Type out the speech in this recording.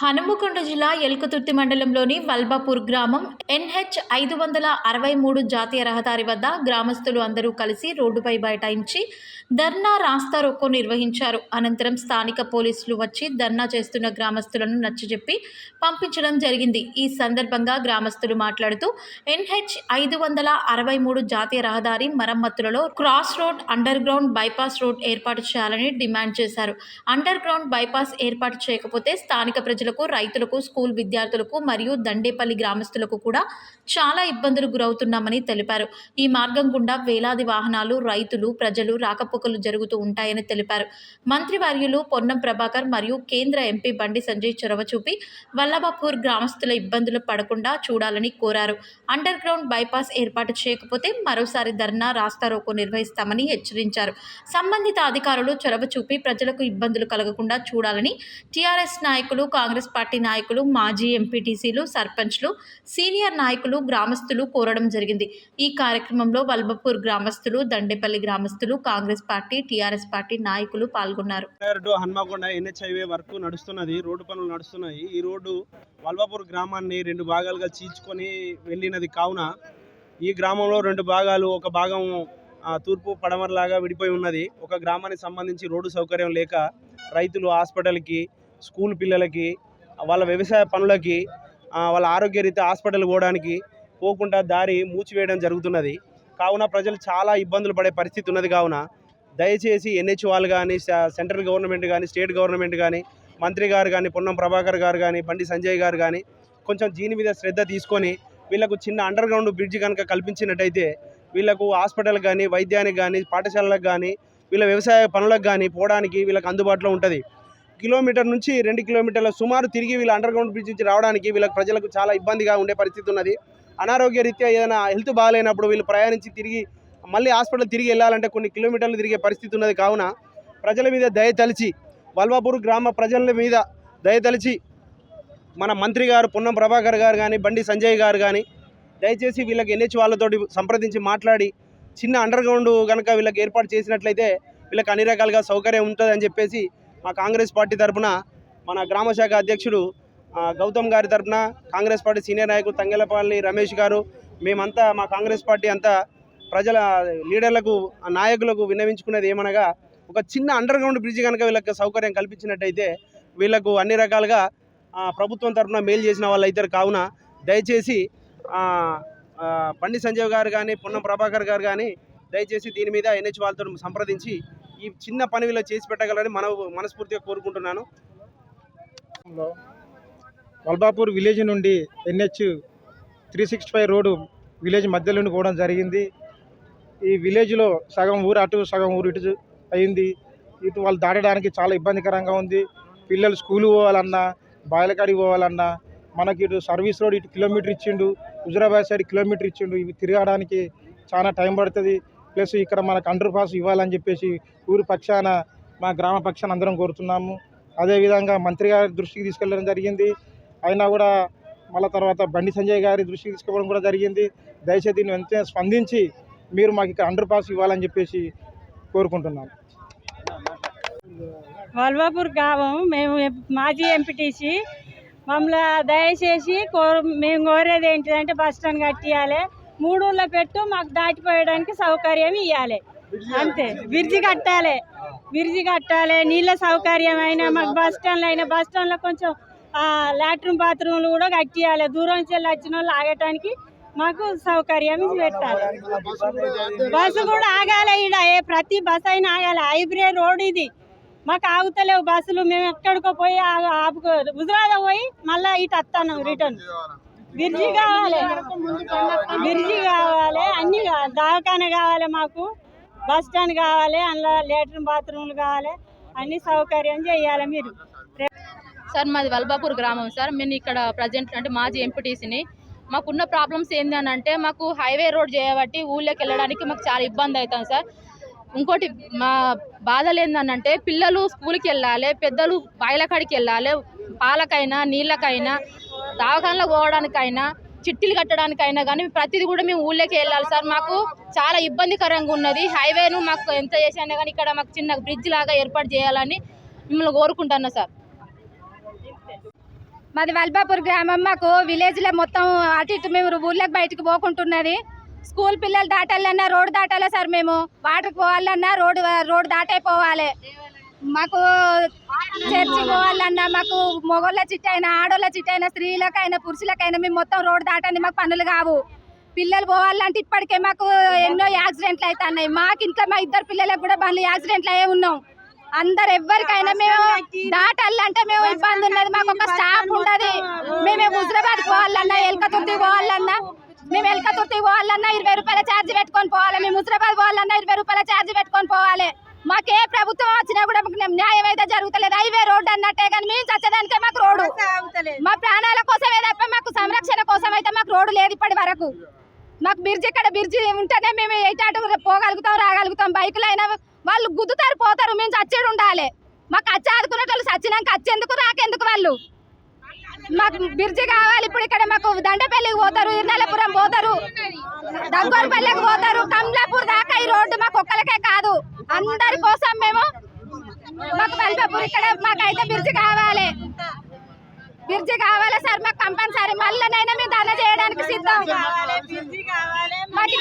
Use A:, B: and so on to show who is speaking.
A: హనుమకొండ జిల్లా ఎల్కతుర్తి మండలంలోని వల్బాపూర్ గ్రామం NH 563 జాతీయ రహదారి వద్ద గ్రామస్తులు అందరూ కలిసి రోడ్డుపై బైఠాయించి ధర్నా రాస్తారోకో నిర్వహించారు. అనంతరం స్థానిక పోలీసులు వచ్చి ధర్నా చేస్తున్న గ్రామస్తులను నచ్చజెప్పి పంపించడం జరిగింది. ఈ సందర్భంగా గ్రామస్తులు మాట్లాడుతూ NH 563 జాతీయ రహదారి మరమ్మతులలో cross road, underground bypass road ఏర్పాటు చేయాలని డిమాండ్ చేశారు. అండర్ గ్రౌండ్ బైపాస్ ఏర్పాటు చేయకపోతే స్థానిక ప్రజలకు, రైతులకు, స్కూల్ విద్యార్థులకు మరియు దండేపల్లి గ్రామస్తులకు కూడా చాలా ఇబ్బందులు గురవుతున్నామని తెలిపారు. ఈ మార్గం గుండా వేలాది వాహనాలు, రైతులు, ప్రజలు రాకపోకలు జరుగుతూ ఉంటాయని తెలిపారు. మంత్రివర్యులు పొన్నం ప్రభాకర్ మరియు కేంద్ర ఎంపీ బండి సంజయ్ చొరవ చూపి వల్లభాపూర్ గ్రామస్తుల ఇబ్బందులు పడకుండా చూడాలని కోరారు. అండర్ గ్రౌండ్ బైపాస్ ఏర్పాటు చేయకపోతే మరోసారి ధర్నా రాస్తారోకో నిర్వహిస్తామని హెచ్చరించారు. సంబంధిత అధికారులు చొరవ చూపి ప్రజలకు ఇబ్బందులు కలగకుండా చూడాలని టీఆర్ఎస్ నాయకులు, కాంగ్రెస్ పార్టీ నాయకులు, మాజీ ఎంపీటీసీలు, సర్పంచ్లు, సీనియర్ నాయకులు, గ్రామస్తులు కోరడం జరిగింది. ఈ కార్యక్రమంలో వల్బాపూర్ గ్రామస్తులు, దండేపల్లి గ్రామస్తులు, కాంగ్రెస్ పార్టీ, టీఆర్ఎస్ పార్టీ నాయకులు పాల్గొన్నారు.
B: హన్మకొండ NH హైవే వర్క్ నడుస్తున్నది, రోడ్డు పనులు నడుస్తున్నాయి. ఈ రోడ్డు వల్బాపూర్ గ్రామాన్ని 2 భాగాలుగా చీల్చుకొని వెళ్ళినది కావున ఈ గ్రామంలో 2 భాగాలు, ఒక భాగం తూర్పు పడమరలాగా విడిపోయి ఉన్నది. ఒక గ్రామానికి సంబంధించి రోడ్డు సౌకర్యం లేక రైతులు హాస్పిటల్కి, స్కూల్ పిల్లలకి, వాళ్ళ వ్యవసాయ పనులకి, వాళ్ళ ఆరోగ్యరీత్యా హాస్పిటల్ పోకుండా దారి మూసివేయడం జరుగుతున్నది. కావున ప్రజలు చాలా ఇబ్బందులు పడే పరిస్థితి ఉన్నది. కావున దయచేసి NH వాళ్ళు కానీ, సెంట్రల్ గవర్నమెంట్ కానీ, స్టేట్ గవర్నమెంట్ కానీ, మంత్రి గారు కానీ, పొన్నం ప్రభాకర్ గారు కానీ, బండి సంజయ్ గారు కానీ కొంచెం దీని మీద శ్రద్ధ తీసుకొని వీళ్ళకు చిన్న అండర్ గ్రౌండ్ బ్రిడ్జ్ కనుక కల్పించినట్టయితే వీళ్ళకు హాస్పిటల్ కానీ, వైద్యానికి కానీ, పాఠశాలలకు కానీ, వీళ్ళ వ్యవసాయ పనులకు కానీ పోవడానికి వీళ్ళకి అందుబాటులో ఉంటుంది. కిలోమీటర్ నుంచి 2 కిలోమీటర్ల సుమారు తిరిగి వీళ్ళ అండర్ గ్రౌండ్ బ్రిడ్జ్ నుంచి రావడానికి వీళ్ళకి ప్రజలకు చాలా ఇబ్బందిగా ఉండే పరిస్థితి ఉన్నది. అనారోగ్య రీత్యా ఏదైనా హెల్త్ బాగాలేనప్పుడు వీళ్ళు ప్రయాణించి తిరిగి మళ్ళీ హాస్పిటల్ తిరిగి వెళ్ళాలంటే కొన్ని కిలోమీటర్లు తిరిగే పరిస్థితి ఉన్నది. కావున ప్రజల మీద దయతలిచి, వల్బాపూర్ గ్రామ ప్రజల మీద దయతలిచి మన మంత్రి గారు పొన్నం ప్రభాకర్ గారు కానీ, బండి సంజయ్ గారు కానీ దయచేసి వీళ్ళకి NH వాళ్ళతోటి సంప్రదించి మాట్లాడి చిన్న అండర్ గ్రౌండ్ కనుక వీళ్ళకి ఏర్పాటు చేసినట్లయితే వీళ్ళకి అన్ని రకాలుగా సౌకర్యం ఉంటుంది అని చెప్పేసి మా కాంగ్రెస్ పార్టీ తరఫున మన గ్రామ శాఖ అధ్యక్షుడు గౌతమ్ గారి తరఫున, కాంగ్రెస్ పార్టీ సీనియర్ నాయకులు తంగెలపల్లి రమేష్ గారు, మేమంతా మా కాంగ్రెస్ పార్టీ అంతా ప్రజల లీడర్లకు, నాయకులకు విన్నవించుకునేది ఏమనగా ఒక చిన్న అండర్ గ్రౌండ్ బ్రిడ్జ్ కనుక వీళ్ళకి సౌకర్యం కల్పించినట్టయితే వీళ్ళకు అన్ని రకాలుగా ప్రభుత్వం తరఫున మేలు చేసిన వాళ్ళు అవుతారు. కావున దయచేసి బండి సంజయ్ గారు కానీ, పొన్నం ప్రభాకర్ గారు కానీ దయచేసి దీని మీద NH వాళ్ళతో సంప్రదించి ఈ చిన్న పని వీళ్ళు చేసి పెట్టగలని మనస్ఫూర్తిగా కోరుకుంటున్నాను.
C: వల్బాపూర్ విలేజ్ నుండి NH 365 రోడ్డు విలేజ్ మధ్యలో నుండి పోవడం జరిగింది. ఈ విలేజ్లో సగం ఊరు అటు, సగం ఊరు ఇటు అయింది. ఇటు వాళ్ళు దాటడానికి చాలా ఇబ్బందికరంగా ఉంది. పిల్లలు స్కూల్ పోవాలన్నా, బాయలకాడికి పోవాలన్నా మనకి ఇటు సర్వీస్ రోడ్ ఇటు కిలోమీటర్ ఇచ్చిండు, హుజురాబాద్ సైడ్ కిలోమీటర్ ఇచ్చిండు. ఇవి తిరగడానికి చాలా టైం పడుతుంది. ప్లస్ ఇక్కడ మనకు అండర్ పాస్ ఇవ్వాలని చెప్పేసి ఊరు పక్షాన, మా గ్రామ పక్షాన అందరం కోరుతున్నాము. అదేవిధంగా మంత్రి గారి దృష్టికి తీసుకెళ్ళడం జరిగింది. అయినా కూడా మళ్ళీ తర్వాత బండి సంజయ్ గారి దృష్టికి తీసుకోవడం కూడా జరిగింది. దయచేసి దీన్ని వెంటనే స్పందించి మీరు మాకు ఇక్కడ అండర్ పాస్ ఇవ్వాలని చెప్పేసి కోరుకుంటున్నాము.
D: వల్బాపూర్ గ్రామం, మేము మాజీ ఎంపీటీసీ. మమ్మల్ని దయచేసి మేము కోరేది ఏంటిదంటే బస్ స్టాండ్ కట్టియాలి, 3 ఊళ్ళ పెట్టు మాకు దాటిపోయడానికి సౌకర్యం ఇవ్వాలి. అంతే. బ్రిడ్జి కట్టాలి, నీళ్ళ సౌకర్యం అయినా మాకు బస్ స్టాండ్లో అయినా, బస్ స్టాండ్లో కొంచెం లాట్రిన్ బాత్రూమ్లు కూడా కట్టియాలి. దూరం నుంచి వచ్చిన వాళ్ళు ఆగటానికి మాకు సౌకర్యం పెట్టాలి. బస్సు కూడా ఆగాలి, ఇక్కడ ప్రతి బస్ అయినా ఆగాలి. హైబ్రే రోడ్ ఇది, మాకు ఆగుతలేవు బస్సులు. మేము ఎక్కడికో పోయి హుజురాబాద్ పోయి మళ్ళీ ఇటు వస్తాను రిటర్న్. బ్రిడ్జి కావాలి, అన్నీ కావాలి. దవాఖాన కావాలి, మాకు బస్ స్టాండ్ కావాలి, అందులో లాట్రిన్ బాత్రూమ్లు కావాలి, అన్ని సౌకర్యం చేయాలి మీరు.
E: సార్ మాది వల్బాపూర్ గ్రామం సార్. మేము ఇక్కడ ప్రజెంట్ అంటే మాజీ ఎంపీటీసీని. మాకున్న ప్రాబ్లమ్స్ ఏంటి అని అంటే మాకు హైవే రోడ్ చేయబట్టి ఊళ్ళోకి వెళ్ళడానికి మాకు చాలా ఇబ్బంది అవుతుంది సార్. ఇంకోటి మా బాధలు ఏంటంటే పిల్లలు స్కూల్కి వెళ్ళాలి, పెద్దలు బాయిలకాడికి వెళ్ళాలి, పాలకైనా, నీళ్ళకైనా, దవాఖానలో పోవడానికైనా, చిట్టీలు కట్టడానికైనా కానీ ప్రతిదీ కూడా మేము ఊళ్ళోకి వెళ్ళాలి సార్. మాకు చాలా ఇబ్బందికరంగా ఉన్నది. హైవేను మాకు ఎంత చేసినా కానీ ఇక్కడ మాకు చిన్న బ్రిడ్జ్ లాగా ఏర్పాటు చేయాలని మిమ్మల్ని కోరుకుంటున్నా సార్.
F: మాది వల్బాపూర్ గ్రామం. మాకు విలేజ్లో మొత్తం అటు ఇటు మేము ఊళ్ళకి బయటకు పోకుంటున్నది. స్కూల్ పిల్లలు దాటాలన్నా రోడ్డు దాటాలా సార్. మేము వాటర్కి పోవాలన్నా రోడ్డు దాటే పోవాలి. మాకు చర్చి పోవాలన్నా, మాకు మొగోళ్ళ చిట్టైనా ఆడోళ్ళ చిట్టైనా స్త్రీలకైనా పురుషులకైనా మేము మొత్తం రోడ్డు దాటండి మాకు పనులు కావు. పిల్లలు పోవాలంటే ఇప్పటికే మాకు ఎన్నో యాక్సిడెంట్లు అవుతున్నాయి. మాకు ఇంకా మా ఇద్దరు పిల్లలకు కూడా బండ్లు యాక్సిడెంట్లు అయ్యే ఉన్నాం. అందరు ఎవరికైనా మేము దాటాలంటే మేము ఇబ్బంది ఉన్నది. మాకు ఒక స్టాప్ ఉండదు. మేము హుజరాబాద్ పోవాలన్నా, ఎల్కతుర్తి పోవాలన్నా, మేము ఎల్కతుర్తి పోవాలన్నా 20 రూపాయల ఛార్జ్ పెట్టుకొని పోవాలి. మేము హుజరాబాద్ పోవాలన్నా 20 రూపాయల ఛార్జ్ పెట్టుకొని పోవాలి. మాకే ప్రభుత్వం వచ్చినా కూడా న్యాయం అయితే జరుగుతలేదు. హైవే రోడ్డు అన్నట్టే కానీ మేము చచ్చడానికే మాకు రోడ్డు మా ప్రాణాల కోసమే తప్ప మాకు సంరక్షణ కోసం అయితే మాకు రోడ్డు లేదు ఇప్పటి వరకు. మాకు బ్రిడ్జి ఉంటేనే మేము ఎయిటాటు పోగలుగుతాం, రాగలుగుతాం. బైకులు అయినా వాళ్ళు గుద్దుతారు, పోతారు. మేము చచ్చేడు ఉండాలి. మాకు వచ్చి ఆదుకునే వాళ్ళు చచ్చినాక వచ్చేందుకు రాకెందుకు వాళ్ళు. మాకు బ్రిడ్జి కావాలి. ఇప్పుడు ఇక్కడ మాకు దండపల్లికి పోతారు, ఇర్నాలపురం పోతారు, దగ్గరపల్లికి పోతారు, కమలాపూర్ దాకా ఈ రోడ్డు మాకు ఒక్కరికే కాదు అందరి కోసం. మేము మాకు వల్బాపూర్ ఇక్కడ మాకైతే బ్రిడ్జి కావాలి సార్. మాకు కంపల్సరీ మళ్ళీనైనా మేము ధర్నా చేయడానికి సిద్ధం. మాకు